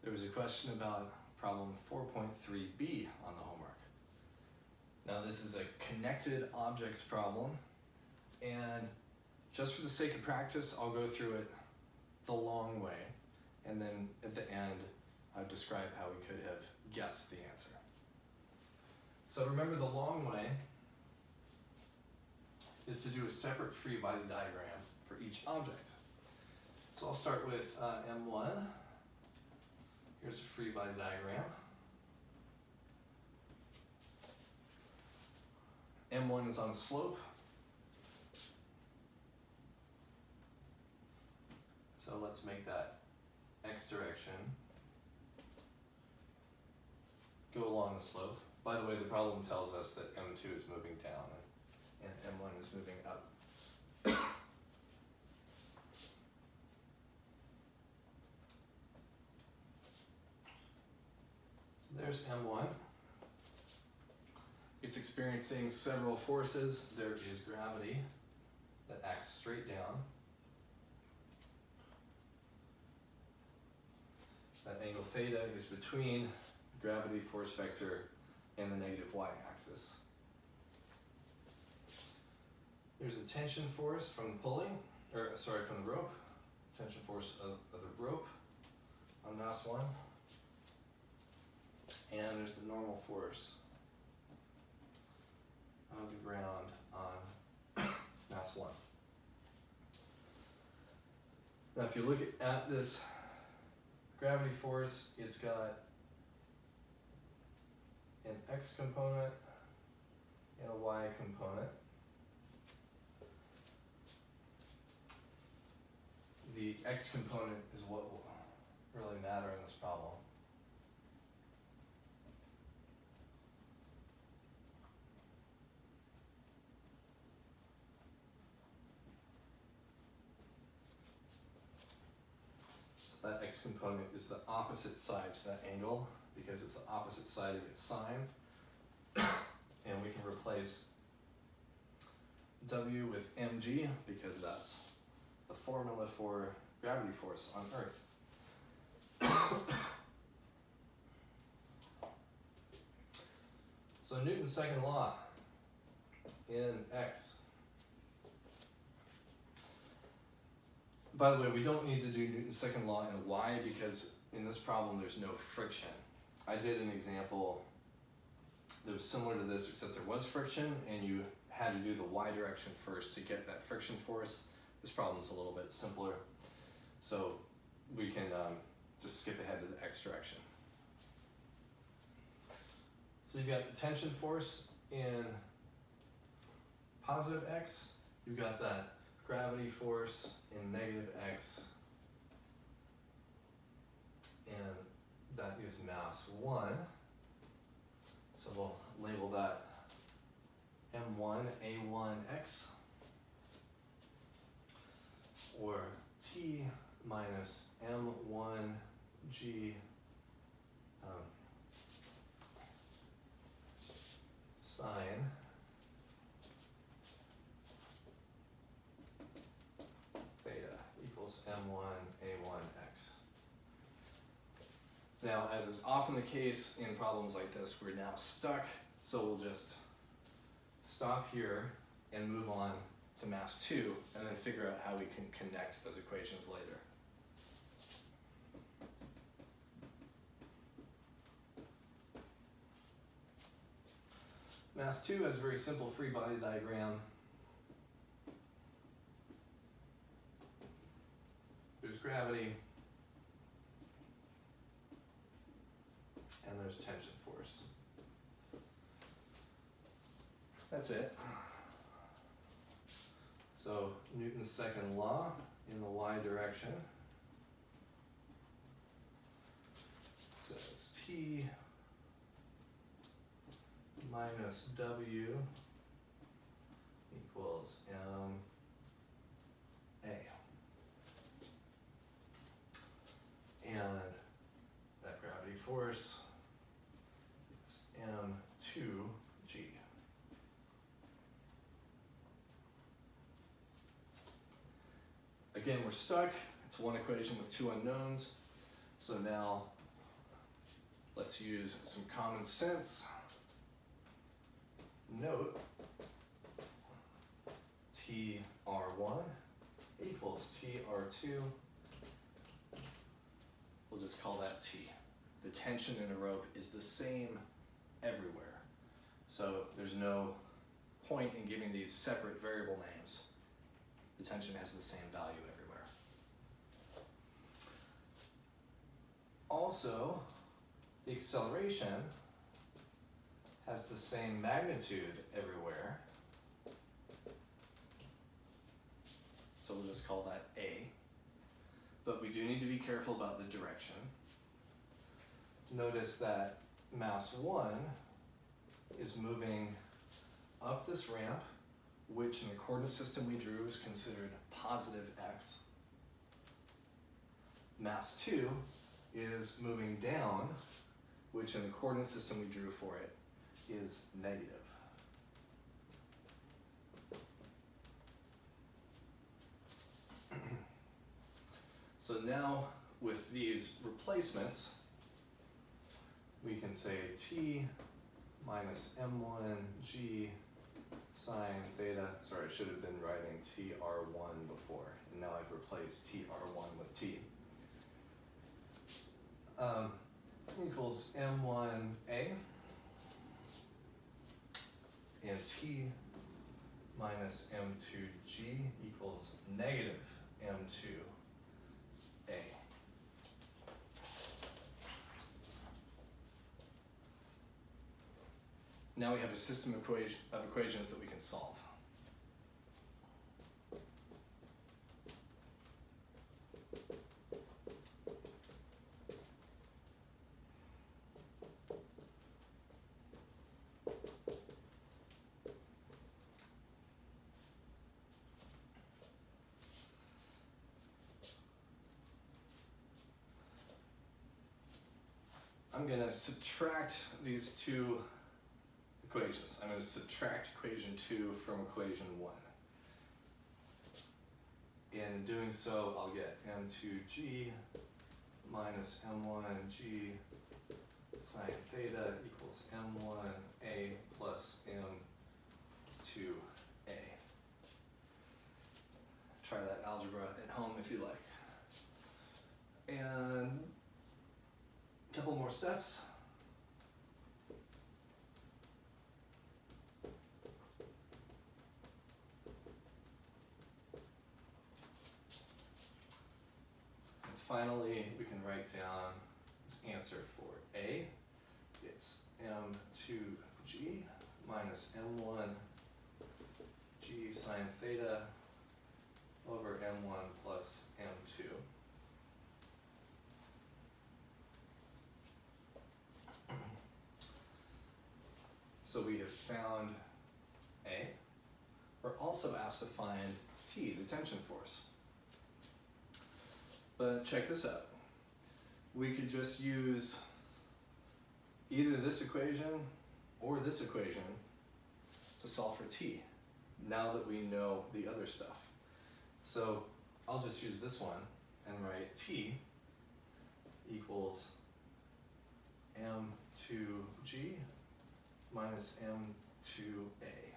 there was a question about problem 4.3b on the homework. Now this is a connected objects problem, and just for the sake of practice, I'll go through it the long way, and then at the end, I'll describe how we could have guessed the answer. So remember, the long way is to do a separate free body diagram for each object. So I'll start with M1. Here's a free body diagram. M1 is on a slope. So let's make that x direction go along the slope. By the way, the problem tells us that M2 is moving down and M1 is moving up. So there's M1. It's experiencing several forces. There is gravity that acts straight down. That angle theta is between the gravity force vector and the negative y-axis. There's a tension force from the pulley, from the rope. Tension force of the rope on mass 1. And there's the normal force of the ground on mass 1. Now if you look at this gravity force, it's got an x component and a y component. The x component is what will really matter in this problem. So that x component is the opposite side to that angle, because it's the opposite side of its sign. And we can replace W with mg, because that's the formula for gravity force on Earth. So Newton's second law in X. By the way, we don't need to do Newton's second law in Y, because in this problem there's no friction. I did an example that was similar to this, except there was friction and you had to do the Y direction first to get that friction force. This problem's a little bit simpler, so we can just skip ahead to the X direction. So you've got the tension force in positive X, you've got that gravity force in negative X, and that is mass 1. So we'll label that M1 A1X, or T minus M1G sine theta equals M1 A1X. Now, as is often the case in problems like this, we're now stuck, so we'll just stop here and move on to mass 2, and then figure out how we can connect those equations later. Mass 2 has a very simple free body diagram. There's gravity, and there's tension force. That's it. So Newton's second law in the y direction says T minus W equals M A. And that gravity force is M2G. Again, we're stuck. It's one equation with two unknowns. So now Let's use some common sense. Note TR1 equals TR2. We'll just call that T. The tension in a rope is the same everywhere. So there's no point in giving these separate variable names. The tension has the same value everywhere. Also, the acceleration has the same magnitude everywhere. So we'll just call that A. But we do need to be careful about the direction. Notice that mass 1 is moving up this ramp, which in the coordinate system we drew is considered positive x. Mass 2 is moving down, which in the coordinate system we drew for it is negative. So now with these replacements, we can say T minus M1 G sine theta. Sorry, I should have been writing TR1 before, and now I've replaced TR1 with T. Equals M1A and T minus M2G equals negative M2A. Now we have a system of equations that we can solve. I'm going to subtract these two equations. I'm going to subtract equation 2 from equation 1. And in doing so, I'll get M2G minus M1G sine theta equals M1A plus M2A. Try that algebra at home if you like. And a couple more steps. And finally, we can write down this answer for A. It's M2G minus M1G sine theta over M1 plus M2. So we have found A. We're also asked to find T, the tension force. But check this out. We could just use either this equation or this equation to solve for T, now that we know the other stuff. So I'll just use this one and write T equals M2G minus M2A.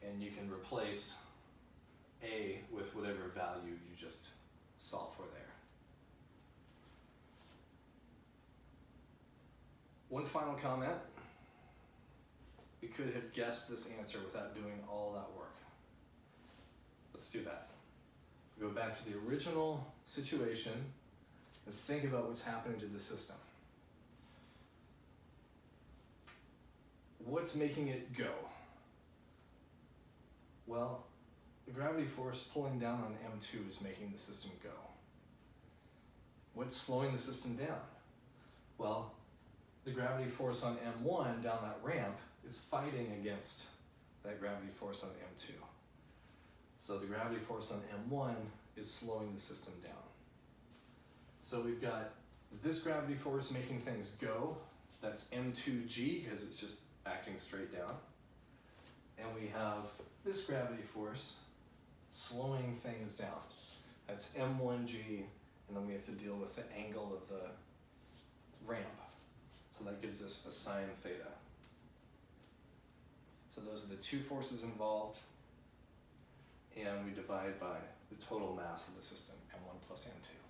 And you can replace A with whatever value you just solve for there. One final comment. We could have guessed this answer without doing all that work. Let's do that. Go back to the original situation and think about what's happening to the system. What's making it go? Well, the gravity force pulling down on M2 is making the system go. What's slowing the system down? Well, the gravity force on M1 down that ramp is fighting against that gravity force on M2. So the gravity force on M1 is slowing the system down. So we've got this gravity force making things go. That's M2G because it's just acting straight down. And we have this gravity force slowing things down. That's M1G and then we have to deal with the angle of the ramp. So that gives us a sine theta. So those are the two forces involved, and we divide by the total mass of the system, m1 plus m2.